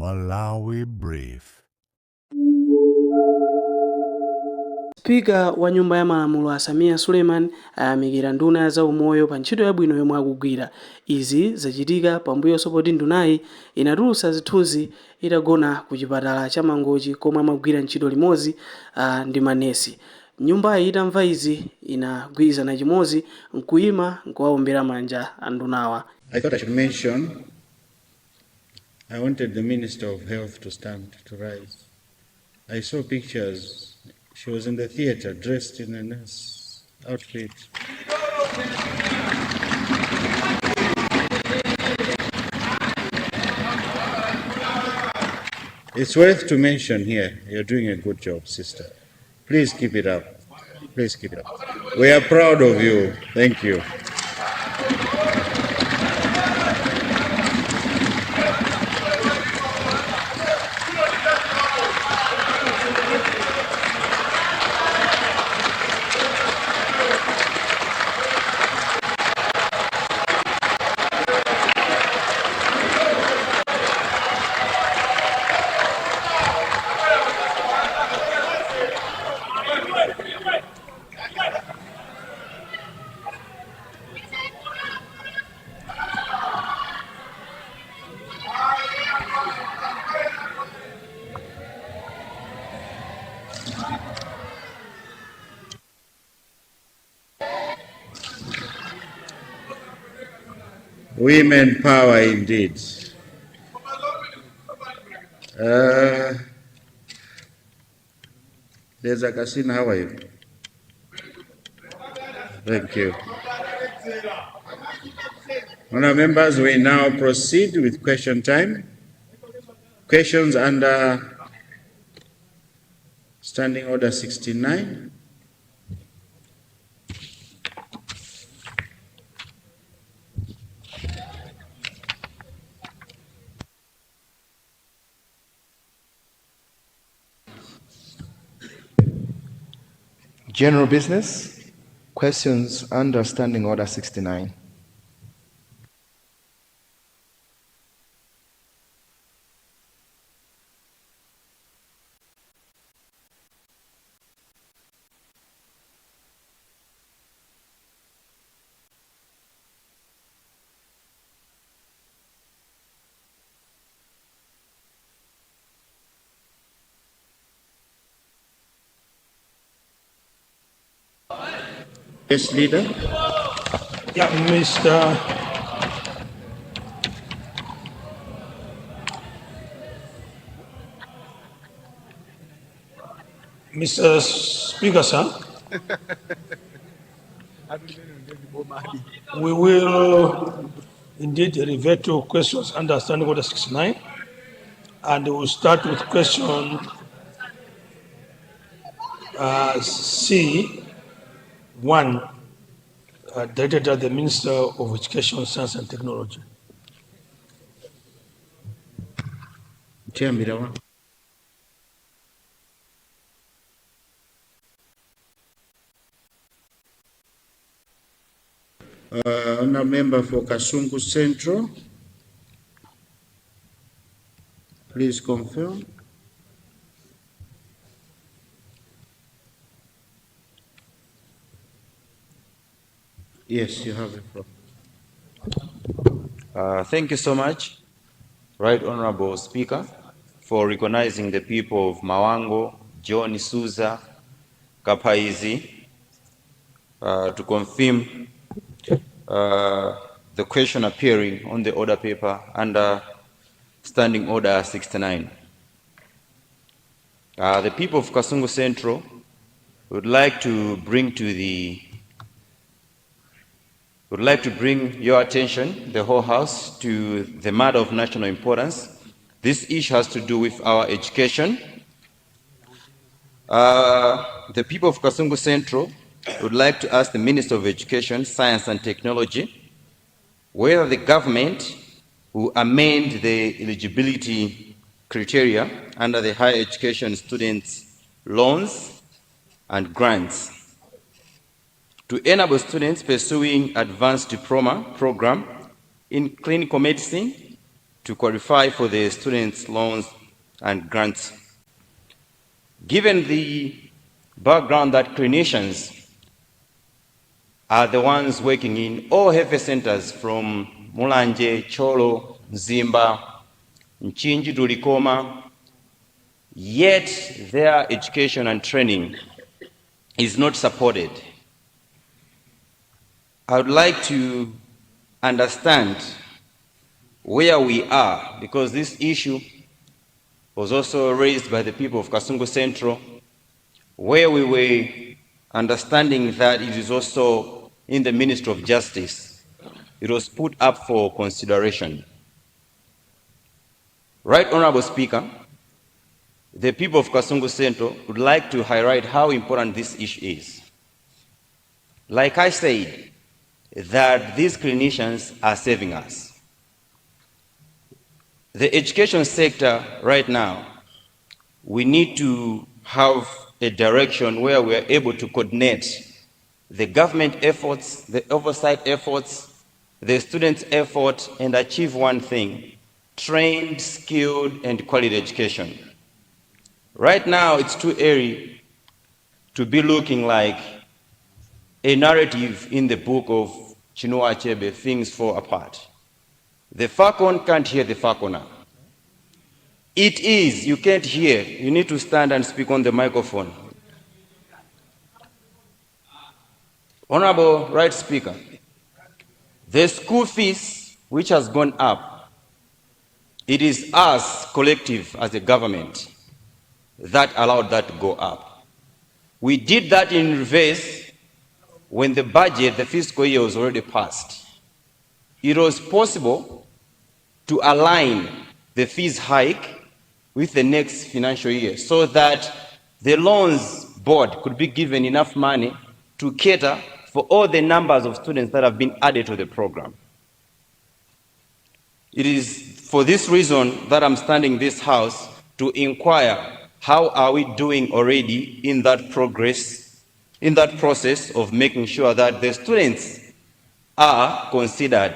Malawi Brief. Spika wa nyumba ya malamulo a Samia Suleiman ayamikira nduna ya zaumoyo pa ntchito yabwino yomwe akugwira. Izi zachitika pambuyo poti ndunayi inatulutsa zithunzi itagona ku chipatala cha Mangochi komwe amagwira ntchito limodzi ndi manesi. Nyumbayi itamva izi inagwirizana chimodzi nkuyima nkuwaombera manja a ndunawa. I thought I should mention, I wanted the Minister of Health to stand, to rise. I saw pictures. She was in the theater dressed in a nurse outfit. It's worth to mention here, you're doing a good job, sister. Please keep it up. Please keep it up. We are proud of you. Thank you. Women power indeed. There's a casino. How are you? Thank you. Honourable members, we now proceed with question time. Questions under Standing Order 69. General business, questions under Standing Order 69. Yes, leader. Yeah, Mr. Speaker, sir. We will indeed revert to questions under Standing Order 69, and we will start with question C1, directed at the Minister of Education, Science and Technology. Honourable member for Kasungu Central, please confirm. Yes, you have the floor. Thank you so much, Right Honorable Speaker, for recognizing the people of Mawango, John Suza, Kapaizi, to confirm the question appearing on the order paper under Standing Order 69. The people of Kasungu Central would like to bring your attention, the whole House, to the matter of national importance. This issue has to do with our education. The people of Kasungu Central would like to ask the Minister of Education, Science and Technology whether the government will amend the eligibility criteria under the higher education students' loans and grants to enable students pursuing advanced diploma program in clinical medicine, to qualify for the students' loans and grants. Given the background that clinicians are the ones working in all health centers from Mulanje, Cholo, Zimba, Nchinji to Likoma, yet their education and training is not supported. I would like to understand where we are, because this issue was also raised by the people of Kasungu Central, where we were understanding that it is also in the Ministry of Justice. It was put up for consideration. Right Honorable Speaker, the people of Kasungu Central would like to highlight how important this issue is. Like I said, that these clinicians are saving us. The education sector right now, we need to have a direction where we are able to coordinate the government efforts, the oversight efforts, the students' effort, and achieve one thing: trained, skilled, and quality education. Right now, it's too early to be looking like a narrative in the book of Chinua Achebe, Things Fall Apart. The falcon can't hear the falconer. It is, you can't hear, you need to stand and speak on the microphone. Honorable Right Speaker, the school fees which has gone up, it is us, collective, as a government, that allowed that to go up. We did that in reverse when the budget, the fiscal year was already passed. It was possible to align the fees hike with the next financial year so that the loans board could be given enough money to cater for all the numbers of students that have been added to the program. It is for this reason that I'm standing in this house to inquire how are we doing already in that progress, in that process of making sure that the students are considered,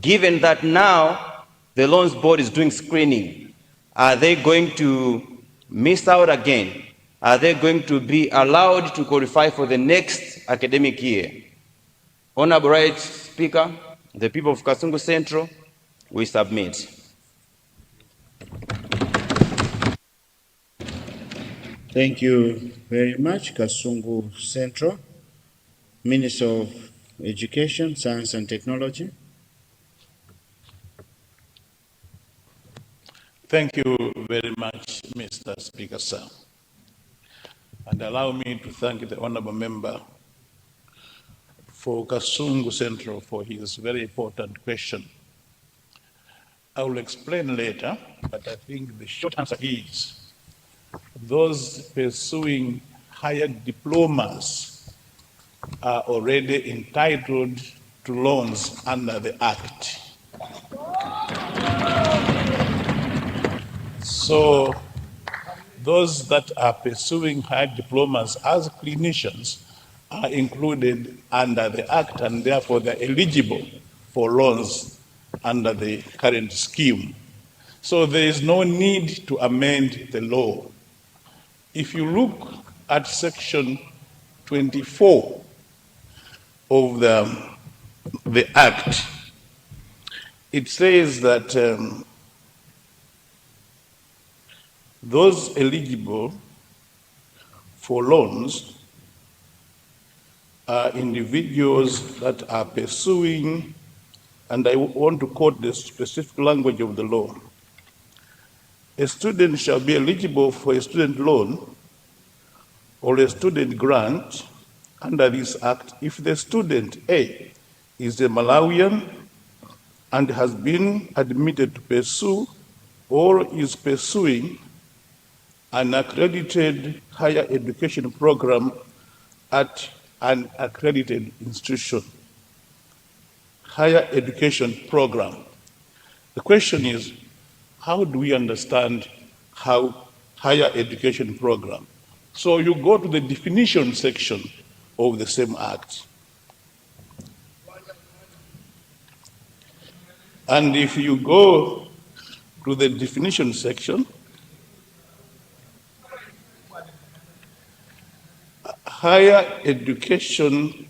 given that now the loans board is doing screening. Are they going to miss out again? Are they going to be allowed to qualify for the next academic year? Honorable Right Speaker, the people of Kasungu Central, we submit. Thank you very much, Kasungu Central. Minister of Education, Science and Technology. Thank you very much, Mr. Speaker, sir. And allow me to thank the honorable member for Kasungu Central for his very important question. I will explain later, but I think the short answer is those pursuing higher diplomas are already entitled to loans under the Act. So those that are pursuing higher diplomas as clinicians are included under the Act, and therefore they're eligible for loans under the current scheme. So there is no need to amend the law. If you look at section 24 of the Act, it says that those eligible for loans are individuals that are pursuing, and I want to quote the specific language of the law. A student shall be eligible for a student loan or a student grant under this Act if the student A is a Malawian and has been admitted to pursue or is pursuing an accredited higher education program at an accredited institution. Higher education program. The question is, how do we understand how higher education program? So you go to the definition section of the same Act. And if you go to the definition section. Higher education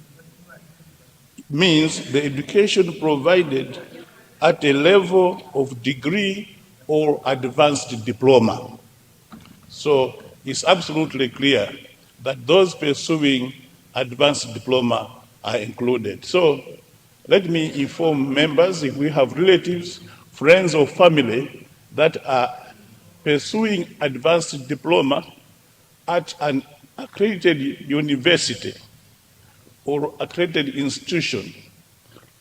means the education provided at a level of degree or advanced diploma. So it's absolutely clear that those pursuing advanced diploma are included. So let me inform members, if we have relatives, friends, or family that are pursuing advanced diploma at an accredited university or accredited institution,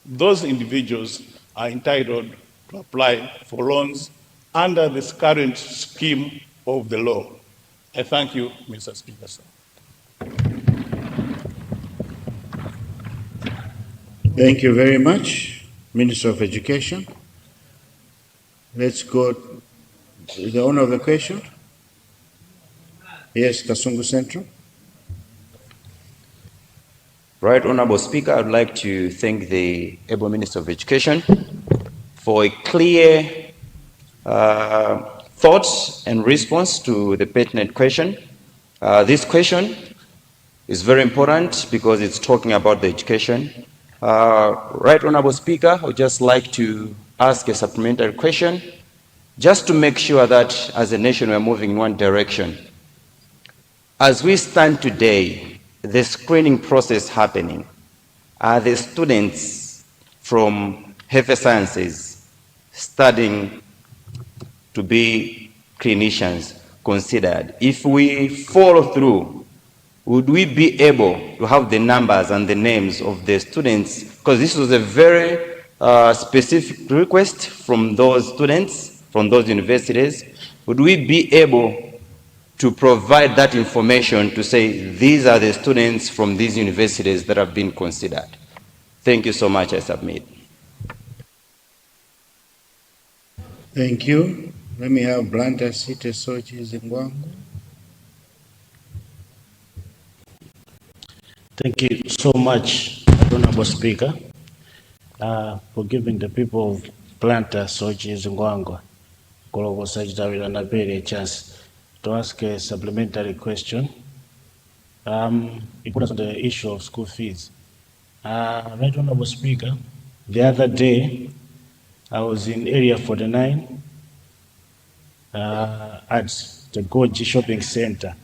those individuals are entitled to apply for loans under this current scheme of the law. I thank you, Mr. Speaker, sir. Thank you very much, Minister of Education. Let's go to the owner of the question. Yes, Kasungu Central. Right, Honorable Speaker, I'd like to thank the able Minister of Education for a clear thoughts and response to the pertinent question. This question is very important because it's talking about the education. Right, Honorable Speaker, I would just like to ask a supplementary question just to make sure that as a nation we're moving in one direction. As we stand today, the screening process happening, are the students from health sciences studying to be clinicians considered? If we follow through, would we be able to have the numbers and the names of the students? Because this was a very specific request from those students, from those universities. Would we be able to provide that information to say these are the students from these universities that have been considered? Thank you so much. I submit. Thank you. Let me have Blanta City Sochi Zingwangu. Thank you so much, Honorable Speaker, for giving the people of Planta, Sochi, Zingwangwa, Koloko Sajidawila and Abere a chance to ask a supplementary question. It was on the issue of school fees. Right, Honorable Speaker, the other day, I was in area 49 at the Goji Shopping Center.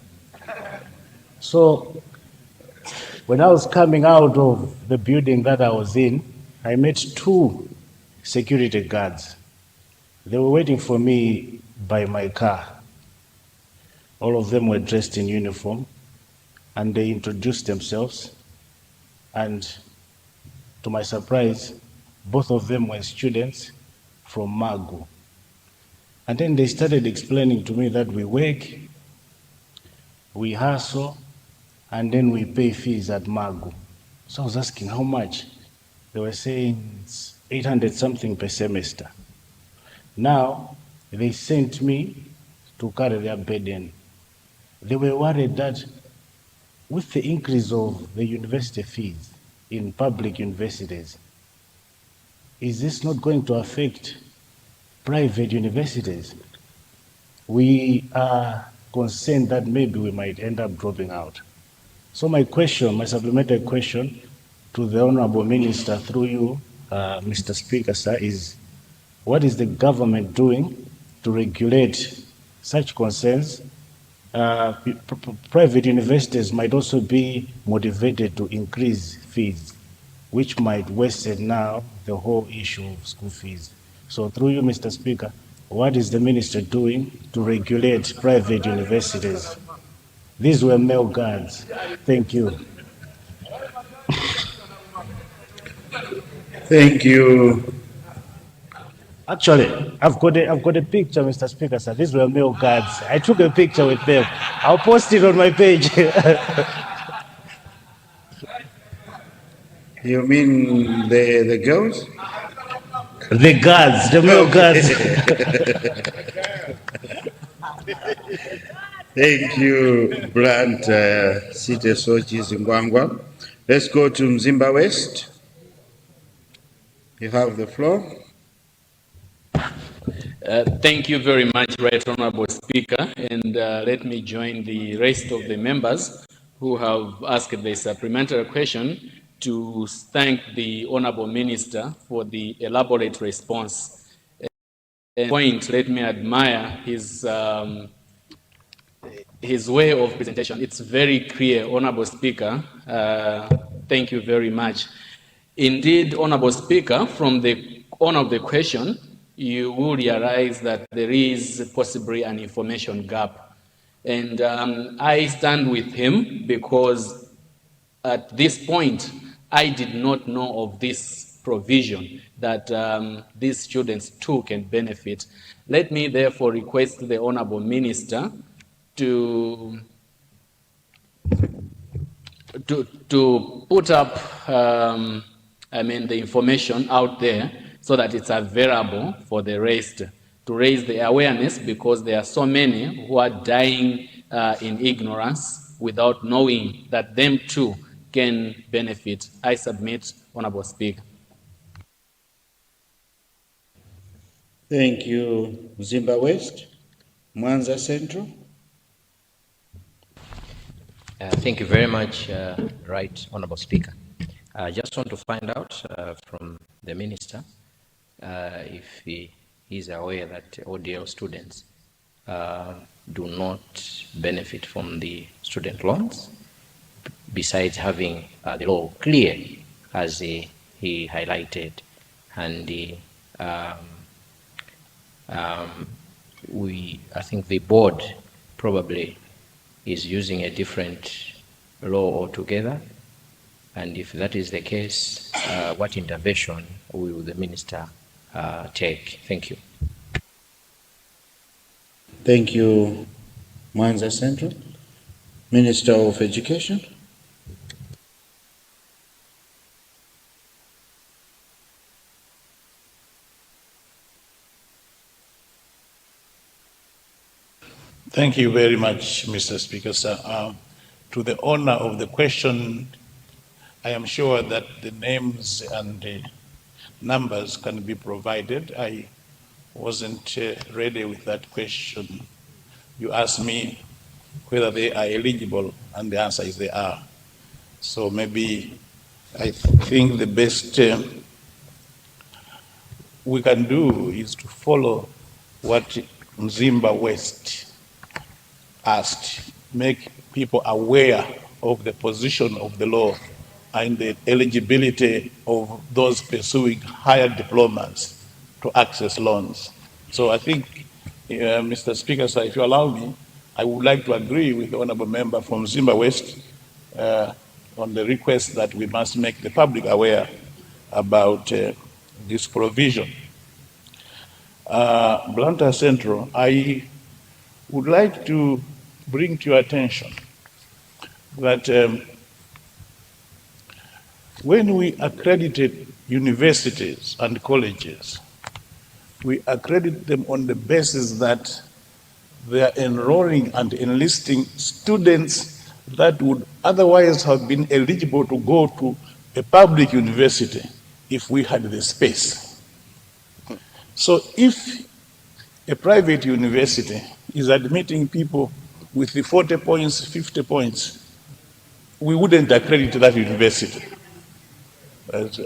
So, when I was coming out of the building that I was in, I met two security guards. They were waiting for me by my car. All of them were dressed in uniform, and they introduced themselves. And to my surprise, both of them were students from Magu. And then they started explaining to me that we work, we hustle, and then we pay fees at Magu. So I was asking how much. They were saying it's 800 something per semester. Now, they sent me to carry their burden. They were worried that with the increase of the university fees in public universities, is this not going to affect private universities? We are concerned that maybe we might end up dropping out. So my question, my supplementary question to the Honorable Minister through you, Mr. Speaker, sir, is what is the government doing to regulate such concerns? Private universities might also be motivated to increase fees, which might worsen now the whole issue of school fees. So through you, Mr. Speaker, what is the minister doing to regulate private universities? These were male guards. Thank you. Thank you. Actually, I've got a picture, Mr. Speaker, sir. These were male guards. I took a picture with them. I'll post it on my page. You mean the girls? The guards, the male guards. Thank you, Blunt City Sochi Zingwangwa. Let's go to Mzimba West. You have the floor. Thank you very much, Right Honorable Speaker, and let me join the rest of the members who have asked the supplementary question to thank the Honorable Minister for the elaborate response. And point, let me admire his way of presentation. It's very clear, Honorable Speaker. Thank you very much. Indeed, Honorable Speaker, from the honor of the question, you will realize that there is possibly an information gap. And I stand with him because at this point, I did not know of this provision that these students too can benefit. Let me therefore request the Honorable Minister to put up, the information out there so that it's available for the rest, to raise the awareness, because there are so many who are dying in ignorance without knowing that them too can benefit. I submit, Honorable Speaker. Thank you, Zimba West. Manja Central. Thank you very much, Right Honorable Speaker. I just want to find out from the Minister if he is aware that ODL students do not benefit from the student loans, besides having the law clear, as he highlighted. And I think the board probably is using a different law altogether. And if that is the case, what intervention will the Minister take? Thank you. Thank you, Manja Central. Minister of Education. Thank you very much, Mr. Speaker, sir. To the honor of the question, I am sure that the names and the numbers can be provided. I wasn't ready with that question. You asked me whether they are eligible, and the answer is they are. So maybe I think the best we can do is to follow what Mzimba West asked, make people aware of the position of the law and the eligibility of those pursuing higher diplomas to access loans. So I think, Mr. Speaker, sir, if you allow me, I would like to agree with the honorable member from Zimba West on the request that we must make the public aware about this provision. Blantyre Central, I would like to bring to your attention that when we accredited universities and colleges, we accredit them on the basis that they are enrolling and enlisting students that would otherwise have been eligible to go to a public university if we had the space. So if a private university is admitting people with the 40 points, 50 points, we wouldn't accredit that university. It's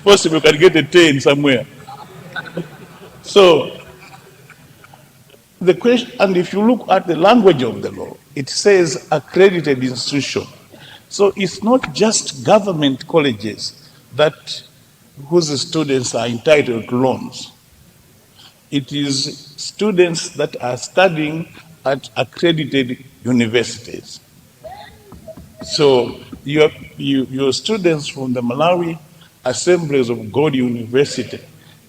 possible you can get a 10 somewhere. So the question, and if you look at the language of the law, it says accredited institution. So it's not just government colleges that whose students are entitled to loans. It is students that are studying at accredited universities. So your students from the Malawi Assemblies of God University,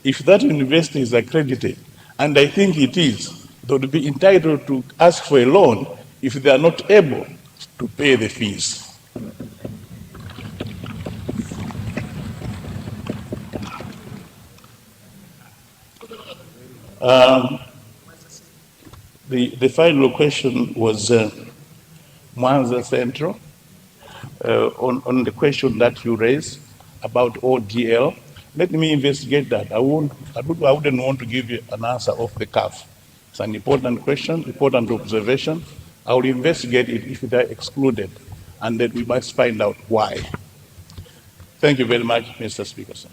if that university is accredited, and I think it is, they would be entitled to ask for a loan if they are not able to pay the fees. The final question was Manja Central on the question that you raised about ODL. Let me investigate that. I wouldn't want to give you an answer off the cuff. It's an important question, important observation. I will investigate it if they are excluded, and then we must find out why. Thank you very much, Mr. Speaker, sir.